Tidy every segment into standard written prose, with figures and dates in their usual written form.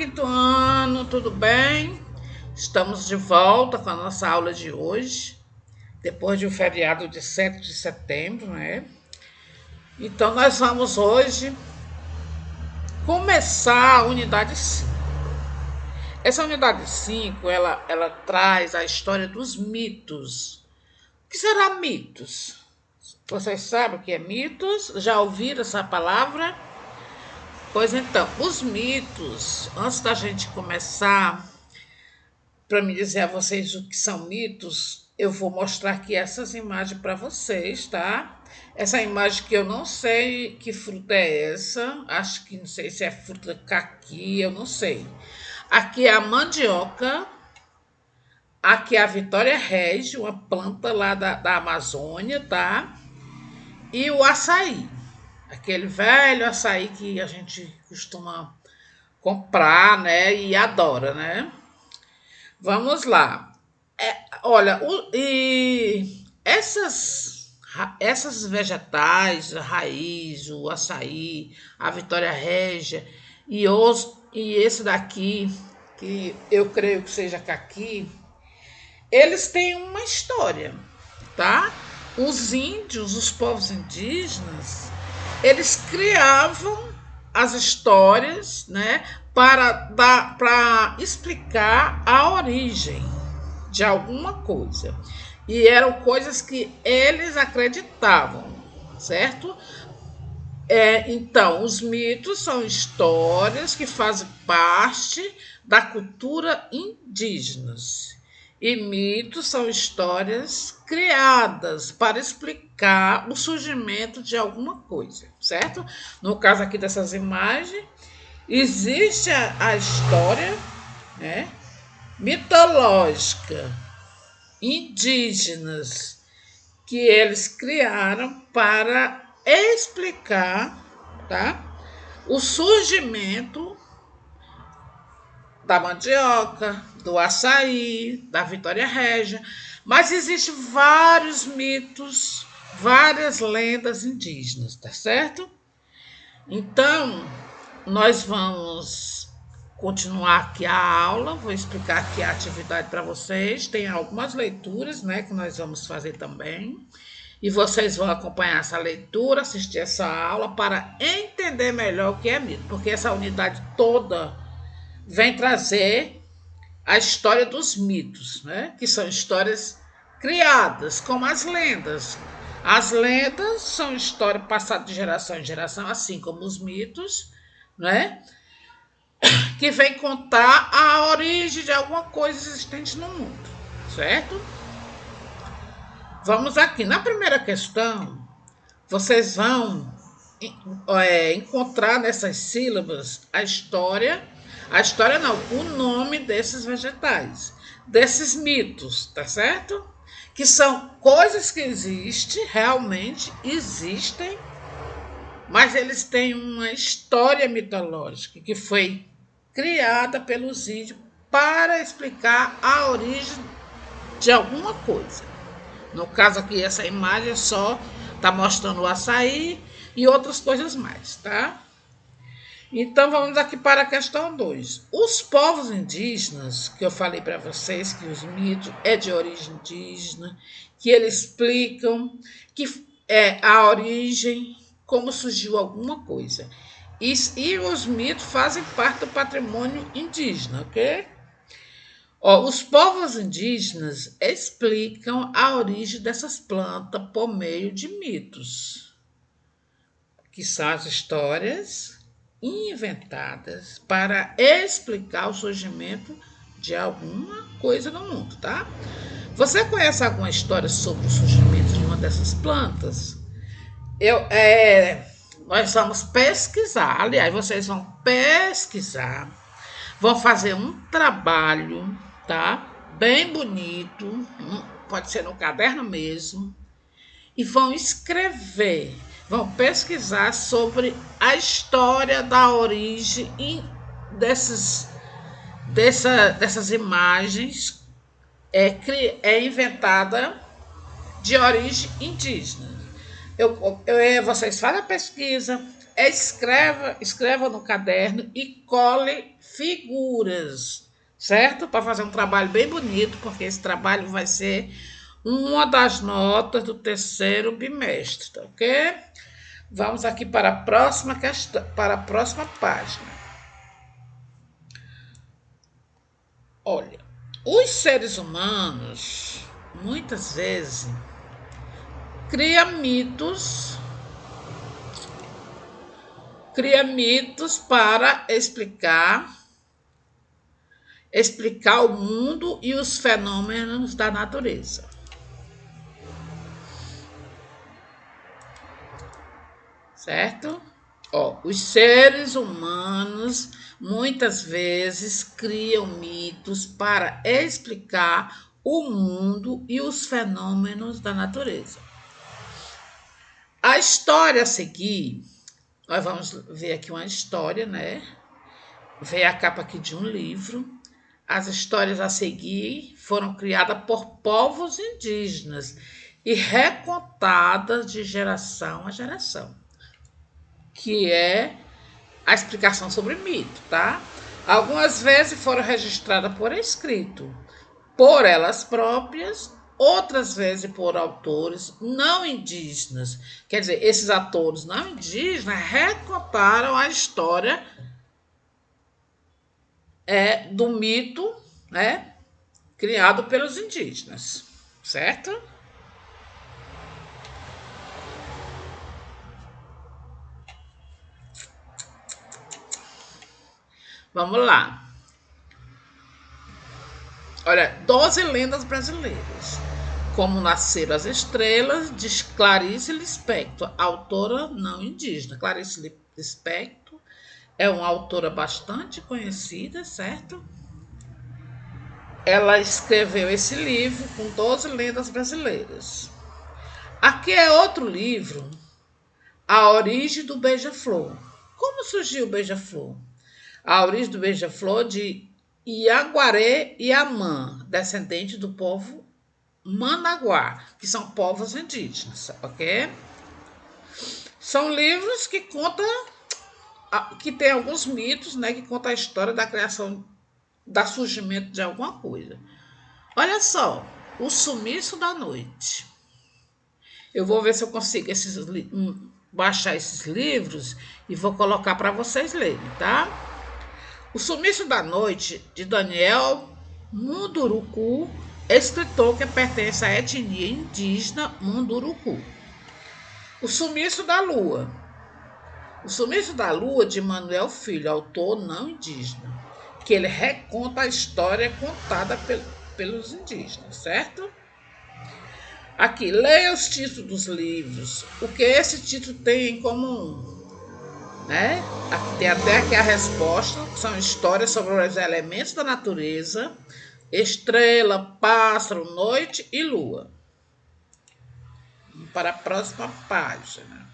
quinto ano, tudo bem? Estamos de volta com a nossa aula de hoje, depois de um feriado de 7 de setembro, né? Então, nós vamos hoje começar a unidade 5. Essa unidade 5, ela traz a história dos mitos. O que será mitos? Vocês sabem o que é mitos? Já ouviram essa palavra? Pois então, os mitos, antes da gente começar, para me dizer a vocês o que são mitos, eu vou mostrar aqui essas imagens para vocês, tá? Essa imagem que eu não sei que fruta é essa, acho que não sei se é fruta caqui, eu não sei. Aqui é a mandioca, aqui é a Vitória Regia, uma planta lá da Amazônia, tá? E o açaí, aquele velho açaí que a gente costuma comprar, né? E adora, né? Vamos lá. Olha, e essas vegetais, a raiz, o açaí, a Vitória Régia e esse daqui, que eu creio que seja caqui, eles têm uma história, tá? Os índios, os povos indígenas, eles criavam as histórias, né, para explicar a origem de alguma coisa. E eram coisas que eles acreditavam, certo? Então, os mitos são histórias que fazem parte da cultura indígenas. E mitos são histórias criadas para explicar o surgimento de alguma coisa, certo? No caso aqui dessas imagens, existe a história, né, mitológica indígenas que eles criaram para explicar, tá, o surgimento da mandioca, do açaí, da Vitória Régia, mas existem vários mitos, várias lendas indígenas, tá certo? Então, nós vamos continuar aqui a aula, vou explicar aqui a atividade para vocês. Tem algumas leituras, né, que nós vamos fazer também. E vocês vão acompanhar essa leitura, assistir essa aula para entender melhor o que é mito, porque essa unidade toda vem trazer a história dos mitos, né, que são histórias criadas, como as lendas. As lendas são história passada de geração em geração, assim como os mitos, né? Que vem contar a origem de alguma coisa existente no mundo, certo? Vamos aqui. Na primeira questão, vocês vão encontrar nessas sílabas a história não, o nome desses vegetais, desses mitos, tá certo? Que são coisas que existem, realmente existem, mas eles têm uma história mitológica que foi criada pelos índios para explicar a origem de alguma coisa. No caso aqui, essa imagem só está mostrando o açaí e outras coisas mais, tá? Então vamos aqui para a questão 2. Os povos indígenas, que eu falei para vocês que os mitos é de origem indígena, que eles explicam que é a origem, como surgiu alguma coisa. E os mitos fazem parte do patrimônio indígena, ok? Os povos indígenas explicam a origem dessas plantas por meio de mitos, que são as histórias inventadas para explicar o surgimento de alguma coisa no mundo, tá? Você conhece alguma história sobre o surgimento de uma dessas plantas? Nós vamos pesquisar, aliás, vocês vão pesquisar, vão fazer um trabalho, tá? Bem bonito, pode ser no caderno mesmo, e vão escrever, vão pesquisar sobre a história da origem dessas imagens inventada de origem indígena. Vocês fazem a pesquisa, escreva no caderno e cole figuras, certo? Para fazer um trabalho bem bonito, porque esse trabalho vai ser uma das notas do terceiro bimestre, tá ok? Vamos aqui para a próxima questão, para a próxima página. Olha, os seres humanos muitas vezes criam mitos para explicar o mundo e os fenômenos da natureza. Certo? Ó, os seres humanos muitas vezes criam mitos para explicar o mundo e os fenômenos da natureza. A história a seguir, nós vamos ver aqui uma história, né? Vê a capa aqui de um livro. As histórias a seguir foram criadas por povos indígenas e recontadas de geração a geração, que é a explicação sobre mito, tá? Algumas vezes foram registradas por escrito, por elas próprias, outras vezes por autores não indígenas. Quer dizer, esses autores não indígenas recontaram a história do mito, né, criado pelos indígenas, certo? Vamos lá. Olha, 12 lendas brasileiras. Como Nasceram as Estrelas, de Clarice Lispector, autora não indígena. Clarice Lispector é uma autora bastante conhecida, certo? Ela escreveu esse livro com 12 lendas brasileiras. Aqui é outro livro, A Origem do Beija-Flor. Como surgiu o beija-flor? A origem do beija-flor de Iaguaré e Amã, descendente do povo Managuá, que são povos indígenas, ok? São livros que contam, que tem alguns mitos, né, que contam a história da criação, da surgimento de alguma coisa. Olha só, O Sumiço da Noite. Eu vou ver se eu consigo baixar esses livros e vou colocar para vocês lerem, tá? O Sumiço da Noite, de Daniel Munduruku, escritor que pertence à etnia indígena Munduruku. O Sumiço da Lua. O Sumiço da Lua, de Manuel Filho, autor não indígena, que ele reconta a história contada pelos indígenas, certo? Aqui, leia os títulos dos livros. O que esse título tem em comum? Né? Aqui tem até aqui a resposta, que são histórias sobre os elementos da natureza, estrela, pássaro, noite e lua. Vamos para a próxima página.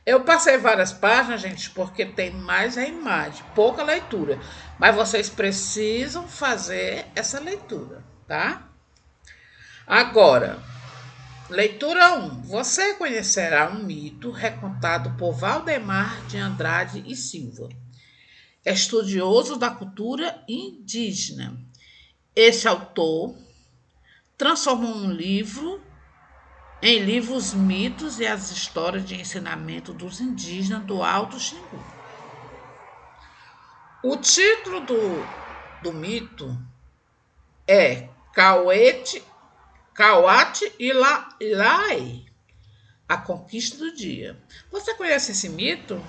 Eu passei várias páginas, gente, porque tem mais a imagem, pouca leitura. Mas vocês precisam fazer essa leitura, tá? Agora, leitura 1. Você conhecerá um mito recontado por Valdemar de Andrade e Silva, estudioso da cultura indígena. Esse autor transformou em livro os mitos e as histórias de ensinamento dos indígenas do Alto Xingu. O título do mito é Cauate Ilai, a conquista do dia. Você conhece esse mito?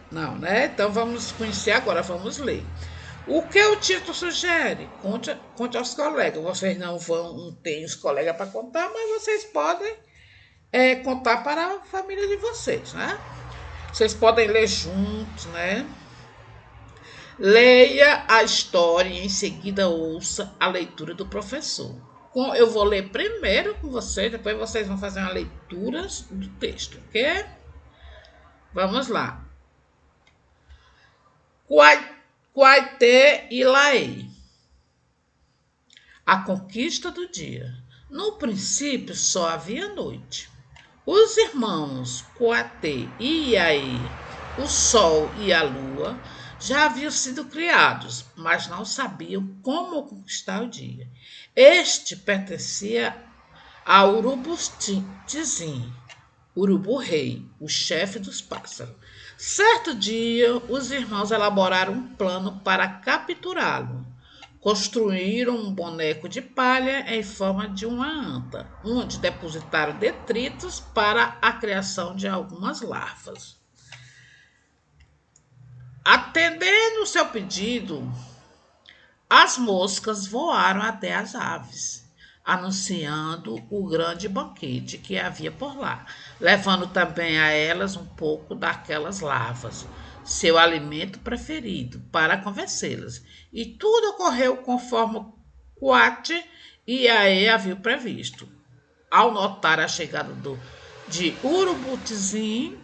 Não, né? Então vamos conhecer agora, vamos ler. O que o título sugere? Conte aos colegas. Vocês não ter os colegas para contar, mas vocês podem contar para a família de vocês, né? Vocês podem ler juntos, né? Leia a história e em seguida ouça a leitura do professor. Eu vou ler primeiro com vocês, depois vocês vão fazer uma leitura do texto, ok? Vamos lá. Quaité Ilaei. A conquista do dia. No princípio só havia noite. Os irmãos Coatê e Iaê, o Sol e a Lua, já haviam sido criados, mas não sabiam como conquistar o dia. Este pertencia a Urubu-Tizim, Urubu-Rei, o chefe dos pássaros. Certo dia, os irmãos elaboraram um plano para capturá-lo. Construíram um boneco de palha em forma de uma anta, onde depositaram detritos para a criação de algumas larvas. Atendendo o seu pedido, as moscas voaram até as aves, anunciando o grande banquete que havia por lá, levando também a elas um pouco daquelas larvas, seu alimento preferido, para convencê-las. E tudo ocorreu conforme Coate e Aê haviam previsto. Ao notar a chegada de Urubutizim,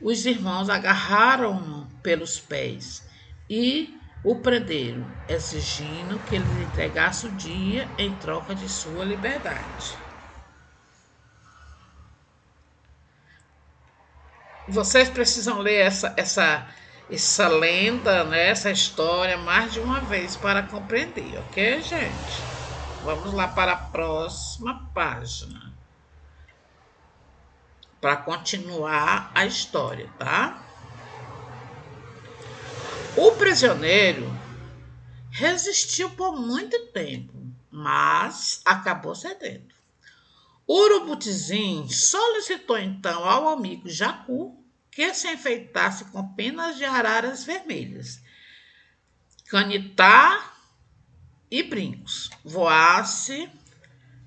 os irmãos agarraram-no pelos pés e o prenderam, exigindo que ele lhe entregasse o dia em troca de sua liberdade. Vocês precisam ler essa lenda, né, essa história mais de uma vez para compreender, ok, gente? Vamos lá para a próxima página para continuar a história, tá? O prisioneiro resistiu por muito tempo, mas acabou cedendo. Urubutizim solicitou então ao amigo Jacu que se enfeitasse com penas de araras vermelhas, canitá e brincos, voasse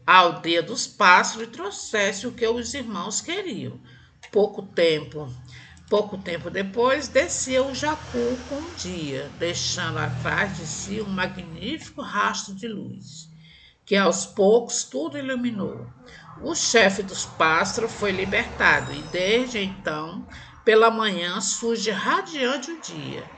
à aldeia dos pássaros e trouxesse o que os irmãos queriam. Pouco tempo depois, desceu o Jacu com o dia, deixando atrás de si um magnífico rastro de luz, que aos poucos tudo iluminou. O chefe dos pássaros foi libertado e desde então, pela manhã, surge radiante o dia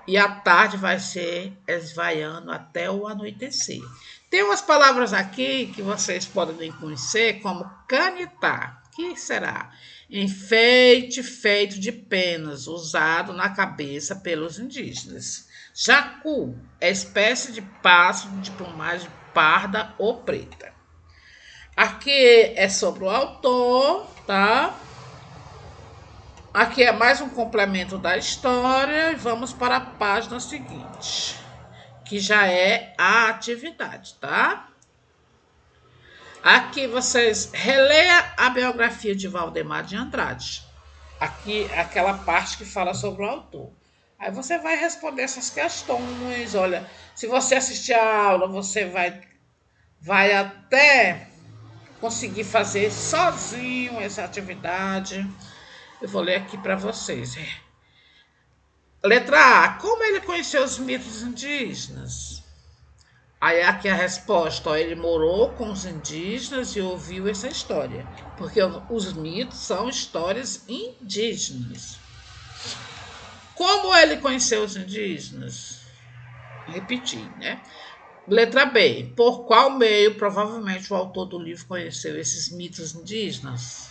e a tarde vai ser esvaiando até o anoitecer. Tem umas palavras aqui que vocês podem conhecer como canitá. Que será? Enfeite feito de penas, usado na cabeça pelos indígenas. Jacu é espécie de pássaro de plumagem parda ou preta. Aqui é sobre o autor, tá? Aqui é mais um complemento da história e vamos para a página seguinte, que já é a atividade, tá? Aqui vocês releia a biografia de Valdemar de Andrade. Aqui é aquela parte que fala sobre o autor. Aí você vai responder essas questões. Olha, se você assistir a aula, você vai até conseguir fazer sozinho essa atividade. Eu vou ler aqui para vocês. Letra A. Como ele conheceu os mitos indígenas? Aí aqui a resposta, ó, ele morou com os indígenas e ouviu essa história, porque os mitos são histórias indígenas. Como ele conheceu os indígenas? Repetir, né? Letra B. Por qual meio, provavelmente, o autor do livro conheceu esses mitos indígenas?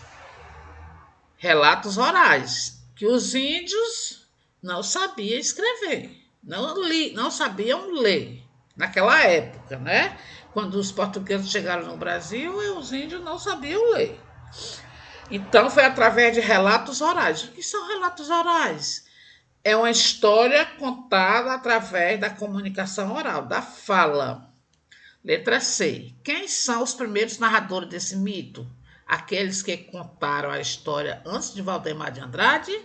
Relatos orais, que os índios não sabiam escrever, não sabiam ler. Naquela época, né? Quando os portugueses chegaram no Brasil, os índios não sabiam ler. Então, foi através de relatos orais. O que são relatos orais? É uma história contada através da comunicação oral, da fala. Letra C. Quem são os primeiros narradores desse mito? Aqueles que contaram a história antes de Valdemar de Andrade?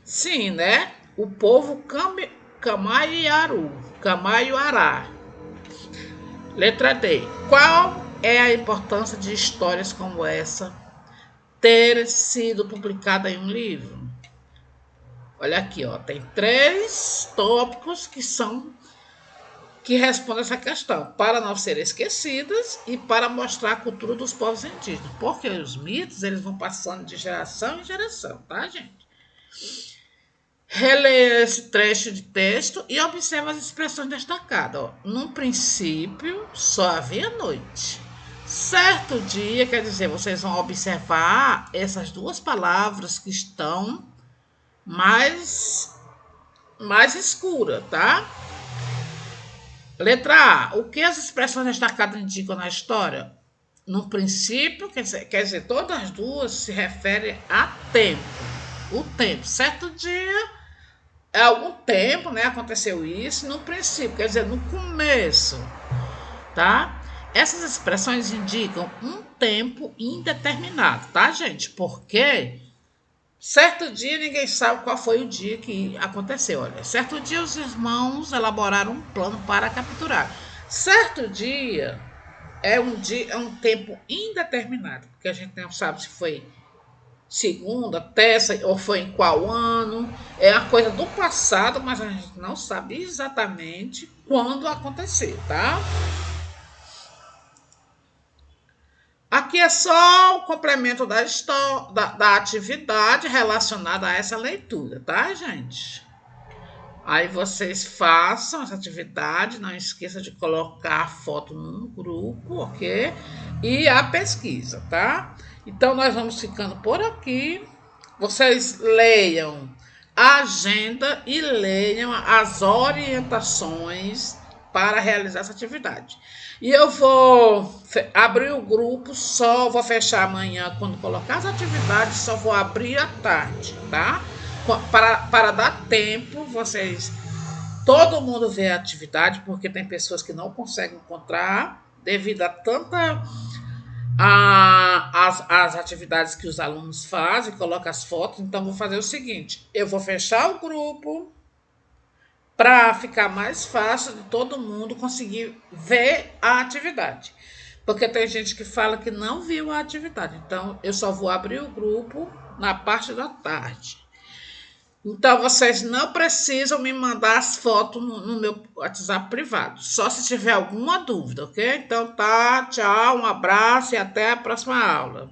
Sim, né? O povo Camaiuará. Letra D. Qual é a importância de histórias como essa ter sido publicada em um livro? Olha aqui, ó, tem 3 tópicos que respondem essa questão, para não serem esquecidas e para mostrar a cultura dos povos indígenas, porque os mitos eles vão passando de geração em geração, tá, gente? Releia esse trecho de texto e observa as expressões destacadas. Ó. Num princípio, só havia noite. Certo dia, quer dizer, vocês vão observar essas duas palavras que estão mais, mais escuras, tá? Letra A. O que as expressões destacadas indicam na história? No princípio, quer dizer, todas as duas se referem a tempo. O tempo. Certo dia, há algum tempo, né? Aconteceu isso. No princípio, quer dizer, no começo, tá? Essas expressões indicam um tempo indeterminado, tá, gente? Porque certo dia ninguém sabe qual foi o dia que aconteceu. Olha, certo dia os irmãos elaboraram um plano para capturar. Certo dia é um tempo indeterminado, porque a gente não sabe se foi segunda, terça ou foi em qual ano. É uma coisa do passado, mas a gente não sabe exatamente quando aconteceu, tá? Aqui é só o complemento da atividade relacionada a essa leitura, tá, gente? Aí vocês façam essa atividade, não esqueça de colocar a foto no grupo, ok? E a pesquisa, tá? Então nós vamos ficando por aqui. Vocês leiam a agenda e leiam as orientações para realizar essa atividade. E eu vou abrir o grupo, só vou fechar amanhã quando colocar as atividades, só vou abrir à tarde, tá? Para dar tempo, vocês, todo mundo vê a atividade, porque tem pessoas que não conseguem encontrar devido a tanta as atividades que os alunos fazem, coloca as fotos. Então, vou fazer o seguinte: eu vou fechar o grupo para ficar mais fácil de todo mundo conseguir ver a atividade. Porque tem gente que fala que não viu a atividade. Então, eu só vou abrir o grupo na parte da tarde. Então, vocês não precisam me mandar as fotos no meu WhatsApp privado, só se tiver alguma dúvida, ok? Então, tá, tchau, um abraço e até a próxima aula.